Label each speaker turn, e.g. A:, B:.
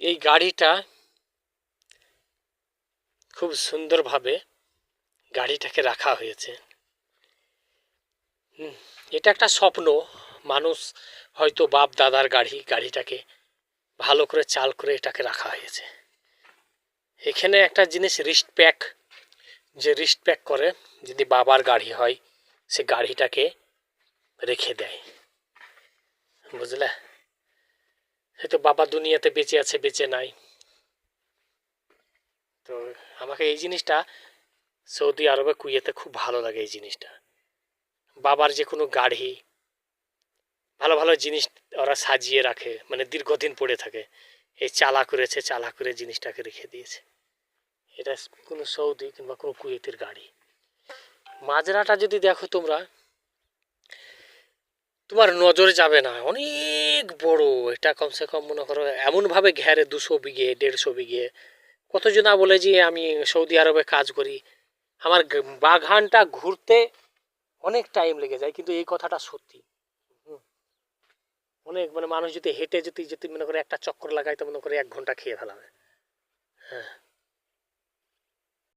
A: এই গাড়িটা খুব সুন্দরভাবে গাড়িটাকে রাখা হয়েছে। এটা একটা স্বপ্ন। মানুষ হয়তো বাপ দাদার গাড়িটাকে ভালো করে চাল করে এটাকে রাখা হয়েছে। এখানে একটা জিনিস রিস্ট প্যাক, যে রিস্ট প্যাক করে যদি বাবার গাড়ি হয় সে গাড়িটাকে রেখে দেয়, বুঝলে? হয়তো বাবা দুনিয়াতে বেঁচে আছে বেঁচে নাই। তো আমাকে এই জিনিসটা সৌদি আরবে কুয়েতে খুব ভালো লাগে। এই জিনিসটা বাবার যে কোনো গাড়ি, ভালো ভালো জিনিস ওরা সাজিয়ে রাখে, মানে দীর্ঘদিন পড়ে থাকে। এই চালা করেছে, চালা করে জিনিসটাকে রেখে দিয়েছে। এটা কোনো সৌদি কিংবা কোনো কুয়েতের গাড়ি। মাজরাটা যদি দেখো তোমরা, তোমার নজরে যাবে না, অনেক বড়। এটা কমসে কম মনে করো এমনভাবে ঘেরে 200 বিঘে 150 বিঘে। কতজনা বলে যে আমি সৌদি আরবে কাজ করি, আমার বাগানটা ঘুরতে অনেক টাইম লেগে যায়, কিন্তু এই কথাটা সত্যি। অনেক, মানে মানুষ যদি হেঁটে যদি যদি মনে করে একটা চক্কর লাগাইতে মনে করে 1 ঘন্টা খেয়ে ফেলাবে। হ্যাঁ।